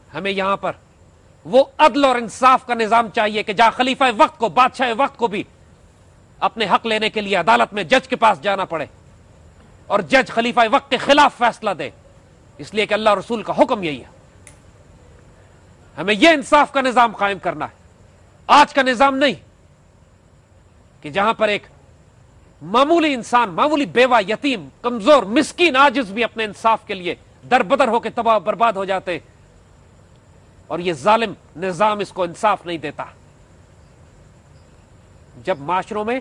ہمیں یہاں پر وہ عدل اور انصاف کا نظام چاہیے کہ جہاں خلیفہ وقت کو، بادشاہ وقت کو بھی اپنے حق لینے کے لیے عدالت میں جج کے پاس جانا پڑے اور جج خلیفہ وقت کے خلاف فیصلہ دے، اس لیے کہ اللہ رسول کا حکم یہی ہے۔ ہمیں یہ انصاف کا نظام قائم کرنا ہے، آج کا نظام نہیں کہ جہاں پر ایک معمولی انسان، معمولی بیوہ، یتیم، کمزور، مسکین، عاجز بھی اپنے انصاف کے لیے دربدر ہو کے تباہ برباد ہو جاتے، اور یہ ظالم نظام اس کو انصاف نہیں دیتا۔ جب معاشروں میں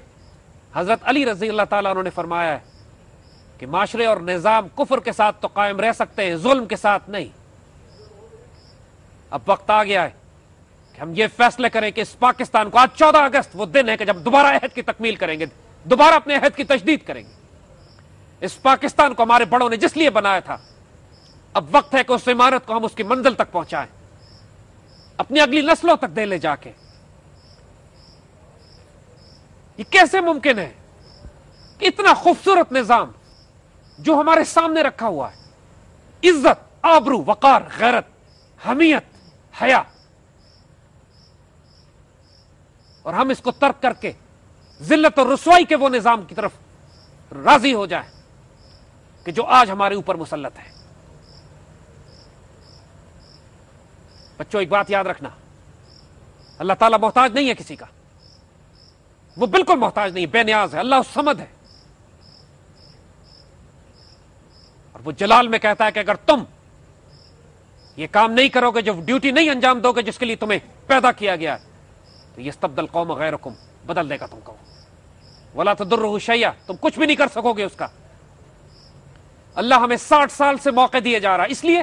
حضرت علی رضی اللہ تعالیٰ عنہ نے فرمایا ہے کہ معاشرے اور نظام کفر کے ساتھ تو قائم رہ سکتے ہیں، ظلم کے ساتھ نہیں۔ اب وقت آ گیا ہے کہ ہم یہ فیصلے کریں کہ اس پاکستان کو، آج 14 اگست وہ دن ہے کہ جب دوبارہ عہد کی تکمیل کریں گے، دوبارہ اپنے عہد کی تجدید کریں گے۔ اس پاکستان کو ہمارے بڑوں نے جس لیے بنایا تھا، اب وقت ہے کہ اس عمارت کو ہم اس کی منزل تک پہنچائیں، اپنی اگلی نسلوں تک دے لے جا کے۔ یہ کیسے ممکن ہے کہ اتنا خوبصورت نظام جو ہمارے سامنے رکھا ہوا ہے، عزت، آبرو، وقار، غیرت، حمیت، حیا، اور ہم اس کو ترک کر کے ذلت اور رسوائی کے وہ نظام کی طرف راضی ہو جائیں کہ جو آج ہمارے اوپر مسلط ہے۔ بچوں ایک بات یاد رکھنا، اللہ تعالیٰ محتاج نہیں ہے کسی کا، وہ بالکل محتاج نہیں ہے، بے نیاز ہے، اللہ الصمد ہے۔ اور وہ جلال میں کہتا ہے کہ اگر تم یہ کام نہیں کرو گے، جو ڈیوٹی نہیں انجام دو گے جس کے لیے تمہیں پیدا کیا گیا ہے، تو یستبدل قوم غیرکم، بدل دے گا تم کو، ولا تضرہ شیئا، تم کچھ بھی نہیں کر سکو گے اس کا۔ اللہ ہمیں 60 سال سے موقع دیے جا رہا ہے، اس لیے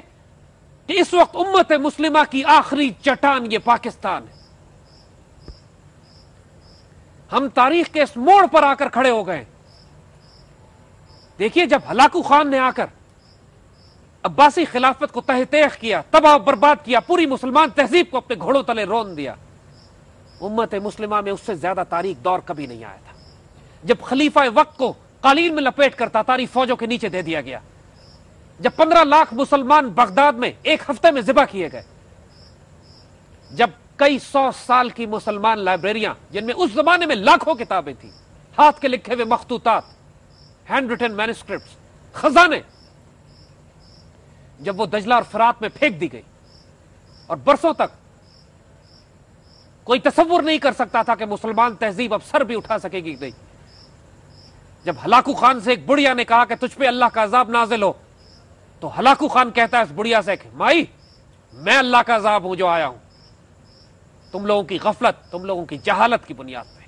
کہ اس وقت امت مسلمہ کی آخری چٹان یہ پاکستان ہے۔ ہم تاریخ کے اس موڑ پر آ کر کھڑے ہو گئے۔ دیکھیے جب ہلاکو خان نے آ کر عباسی خلافت کو تہہ تیغ کیا، تباہ برباد کیا، پوری مسلمان تہذیب کو اپنے گھوڑوں تلے رون دیا، امت مسلمہ میں اس سے زیادہ تاریخ دور کبھی نہیں آیا تھا۔ جب خلیفہ وقت کو قالین میں لپیٹ کر تاتاری فوجوں کے نیچے دے دیا گیا، جب 15 لاکھ مسلمان بغداد میں ایک ہفتے میں ذبح کیے گئے، جب کئی 100 سال کی مسلمان لائبریریاں، جن میں اس زمانے میں لاکھوں کتابیں تھیں، ہاتھ کے لکھے ہوئے مخطوطات، ہینڈ ریٹن مینuscripts، خزانے، جب وہ دجلہ اور فرات میں پھینک دی گئی، اور برسوں تک کوئی تصور نہیں کر سکتا تھا کہ مسلمان تہذیب اب سر بھی اٹھا سکے گی نہیں، جب ہلاکو خان سے ایک بڑھیا نے کہا کہ تجھ پہ اللہ کا عذاب نازل ہو، تو ہلاکو خان کہتا ہے اس بڑھیا سے کہ مائی میں اللہ کا عذاب ہوں جو آیا ہوں، تم لوگوں کی غفلت، تم لوگوں کی جہالت کی بنیاد پہ۔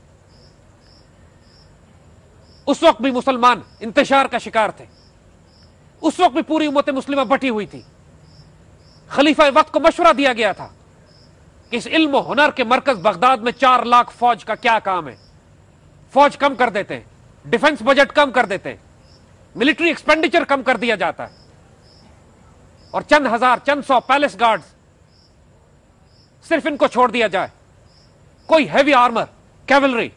اس وقت بھی مسلمان انتشار کا شکار تھے، اس وقت بھی پوری امت مسلمہ بٹی ہوئی تھی۔ خلیفہ وقت کو مشورہ دیا گیا تھا کہ اس علم و ہنر کے مرکز بغداد میں 4 لاکھ فوج کا کیا کام ہے، فوج کم کر دیتے ہیں، ڈیفنس بجٹ کم کر دیتے ہیں، ملٹری ایکسپینڈیچر کم کر دیا جاتا ہے، اور چند ہزار، چند سو پیلس گارڈز صرف ان کو چھوڑ دیا جائے، کوئی ہیوی آرمر، کیولری،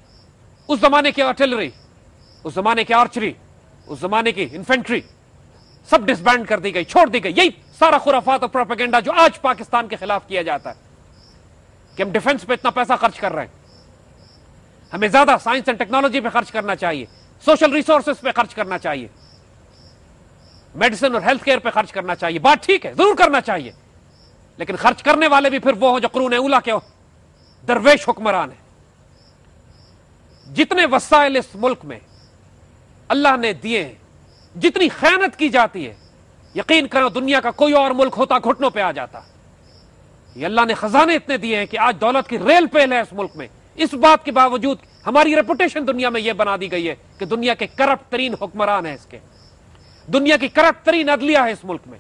اس زمانے کی آرٹلری، اس زمانے کی آرچری، اس زمانے کی انفینٹری سب ڈسبینڈ کر دی گئی، چھوڑ دی گئی۔ یہی سارا خرافات اور پروپیگنڈا جو آج پاکستان کے خلاف کیا جاتا ہے کہ ہم ڈیفنس پہ اتنا پیسہ خرچ کر رہے ہیں، ہمیں زیادہ سائنس اینڈ ٹیکنالوجی پہ خرچ کرنا چاہیے، سوشل ریسورسز پہ خرچ کرنا چاہیے، میڈیسن اور ہیلتھ کیئر پہ خرچ کرنا چاہیے۔ بات ٹھیک ہے، ضرور کرنا چاہیے، لیکن خرچ کرنے والے بھی پھر وہ ہوں جو قرون اولیٰ کے درویش حکمران ہیں۔ جتنے وسائل اس ملک میں اللہ نے دیے ہیں، جتنی خیانت کی جاتی ہے، یقین کرو دنیا کا کوئی اور ملک ہوتا گھٹنوں پہ آ جاتا۔ یہ اللہ نے خزانے اتنے دیے ہیں کہ آج دولت کی ریل پیل ہے اس ملک میں، اس بات کے باوجود ہماری ریپوٹیشن دنیا میں یہ بنا دی گئی ہے کہ دنیا کے کرپٹ ترین حکمران ہیں، اس کے دنیا کی کرپٹ ترین عدلیہ ہے اس ملک میں،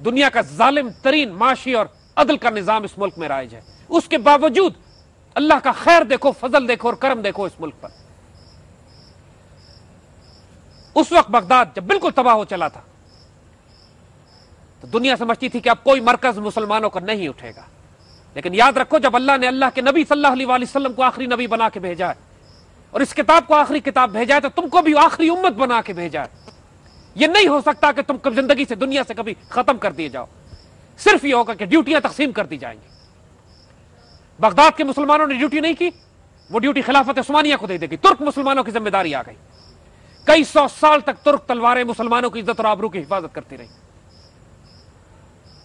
دنیا کا ظالم ترین معاشی اور عدل کا نظام اس ملک میں رائج ہے۔ اس کے باوجود اللہ کا خیر دیکھو، فضل دیکھو اور کرم دیکھو اس ملک پر۔ اس وقت بغداد جب بالکل تباہ ہو چلا تھا تو دنیا سمجھتی تھی کہ اب کوئی مرکز مسلمانوں کا نہیں اٹھے گا، لیکن یاد رکھو جب اللہ نے اللہ کے نبی صلی اللہ علیہ وآلہ وسلم کو آخری نبی بنا کے بھیجا ہے اور اس کتاب کو آخری کتاب بھیجا ہے، تو تم کو بھی آخری امت بنا کے بھیجا ہے۔ یہ نہیں ہو سکتا کہ تم زندگی سے، دنیا سے کبھی ختم کر دیے جاؤ۔ صرف یہ ہوگا کہ ڈیوٹیاں تقسیم کر دی جائیں گی. بغداد کے مسلمانوں نے ڈیوٹی نہیں کی, وہ ڈیوٹی خلافت عثمانیہ کو دے دے گی. ترک مسلمانوں کی ذمہ داری آ گئی. کئی سو سال تک ترک تلواریں مسلمانوں کی عزت اور آبرو کی حفاظت کرتی رہی.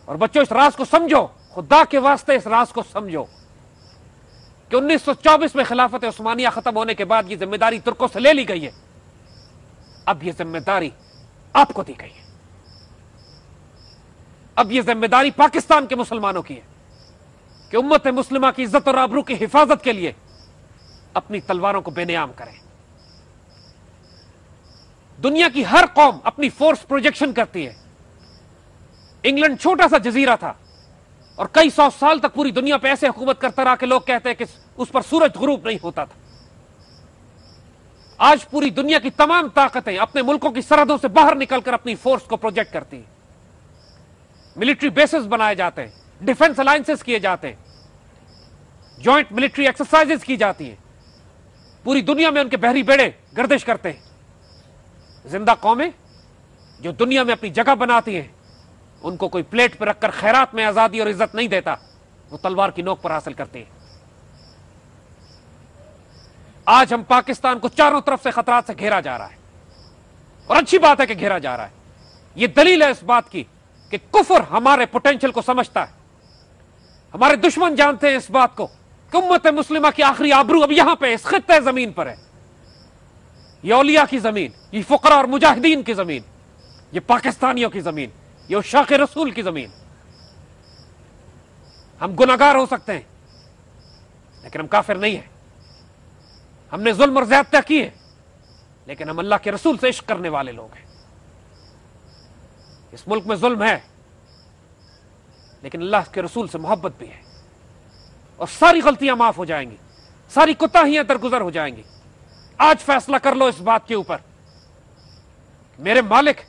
اور بچوں, اس راز کو سمجھو, خدا کے واسطے اس راز کو سمجھو کہ 1924 میں خلافت عثمانیہ ختم ہونے کے بعد یہ ذمہ داری ترکوں سے لے لی گئی ہے. اب یہ ذمہ داری آپ کو دی گئی ہے. اب یہ ذمہ داری پاکستان کے مسلمانوں کی ہے کہ امت مسلمہ کی عزت اور آبرو کی حفاظت کے لیے اپنی تلواروں کو بے نیام کریں. دنیا کی ہر قوم اپنی فورس پروجیکشن کرتی ہے. انگلینڈ چھوٹا سا جزیرہ تھا اور کئی سو سال تک پوری دنیا پہ ایسے حکومت کرتا رہا کہ لوگ کہتے ہیں کہ اس پر سورج غروب نہیں ہوتا تھا. آج پوری دنیا کی تمام طاقتیں اپنے ملکوں کی سرحدوں سے باہر نکل کر اپنی فورس کو پروجیکٹ کرتی ہیں. ملٹری بیسز بنائے جاتے ہیں, ڈیفنس الائنسز کیے جاتے ہیں, جوائنٹ ملٹری ایکسرسائزز کی جاتی ہیں. پوری دنیا میں ان کے بحری بیڑے گردش کرتے ہیں. زندہ قومیں جو دنیا میں اپنی جگہ بناتی ہیں, ان کو کوئی پلیٹ پہ رکھ کر خیرات میں آزادی اور عزت نہیں دیتا, وہ تلوار کی نوک پر حاصل کرتے ہیں. آج ہم پاکستان کو چاروں طرف سے خطرات سے گھیرا جا رہا ہے, اور اچھی بات ہے کہ گھیرا جا رہا ہے. یہ دلیل ہے اس بات کی کہ کفر ہمارے پوٹینشل کو سمجھتا ہے. ہمارے دشمن جانتے ہیں اس بات کو کہ امت مسلمہ کی آخری آبرو اب یہاں پہ اس خطے زمین پر ہے. یہ اولیاء کی زمین, یہ فقراء اور مجاہدین کی زمین, یہ پاکستانیوں کی زمین, یہ عشاق رسول کی زمین. ہم گناہگار ہو سکتے ہیں لیکن ہم کافر نہیں ہیں. ہم نے ظلم اور زیادتیاں کی ہے لیکن ہم اللہ کے رسول سے عشق کرنے والے لوگ ہیں. اس ملک میں ظلم ہے لیکن اللہ کے رسول سے محبت بھی ہے, اور ساری غلطیاں معاف ہو جائیں گی, ساری کوتاہیاں درگزر ہو جائیں گی. آج فیصلہ کر لو اس بات کے اوپر, میرے مالک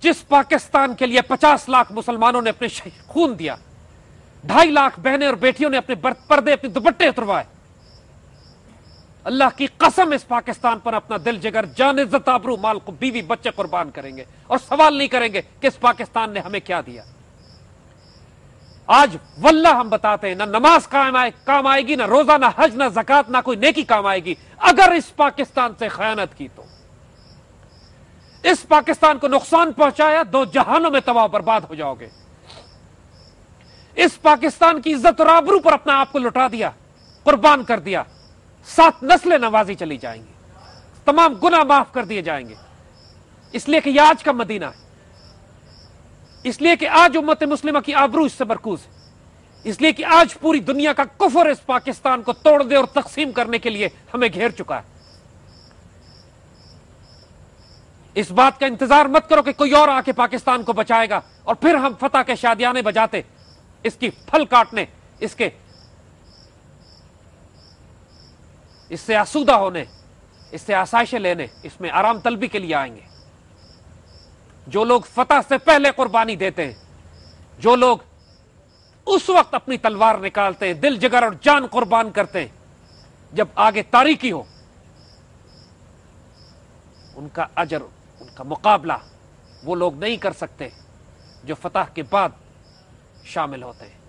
جس پاکستان کے لیے 50 لاکھ مسلمانوں نے اپنے خون دیا, 2.5 لاکھ بہنیں اور بیٹیوں نے اپنے پردے, اپنے دوپٹے اتروائے, اللہ کی قسم اس پاکستان پر اپنا دل جگر, جان, عزت, آبرو, مال کو, بیوی, بچے قربان کریں گے اور سوال نہیں کریں گے کہ اس پاکستان نے ہمیں کیا دیا. آج واللہ ہم بتاتے ہیں, نہ نماز کام آئے گی, نہ روزہ, نہ حج, نہ زکات, نہ کوئی نیکی کام آئے گی اگر اس پاکستان سے خیانت کی. تو اس پاکستان کو نقصان پہنچایا, 2 جہانوں میں تباہ برباد ہو جاؤ گے. اس پاکستان کی عزت اور آبرو پر اپنا آپ کو لٹا دیا, قربان کر دیا, 7 نسلیں نوازی چلی جائیں گی, تمام گناہ معاف کر دیے جائیں گے. اس لیے کہ یہ آج کا مدینہ ہے, اس لیے کہ آج امت مسلمہ کی آبرو اس سے مرکوز ہے, اس لیے کہ آج پوری دنیا کا کفر اس پاکستان کو توڑ دے اور تقسیم کرنے کے لیے ہمیں گھیر چکا ہے. اس بات کا انتظار مت کرو کہ کوئی اور آ کے پاکستان کو بچائے گا اور پھر ہم فتح کے شادیانے بجاتے, اس کی پھل کاٹنے, اس سے آسودہ ہونے, اس سے آسائشیں لینے, اس میں آرام طلبی کے لیے آئیں گے. جو لوگ فتح سے پہلے قربانی دیتے ہیں, جو لوگ اس وقت اپنی تلوار نکالتے ہیں, دل جگر اور جان قربان کرتے ہیں جب آگے تاریکی ہو, ان کا اجر, ان کا مقابلہ وہ لوگ نہیں کر سکتے جو فتح کے بعد شامل ہوتے ہیں.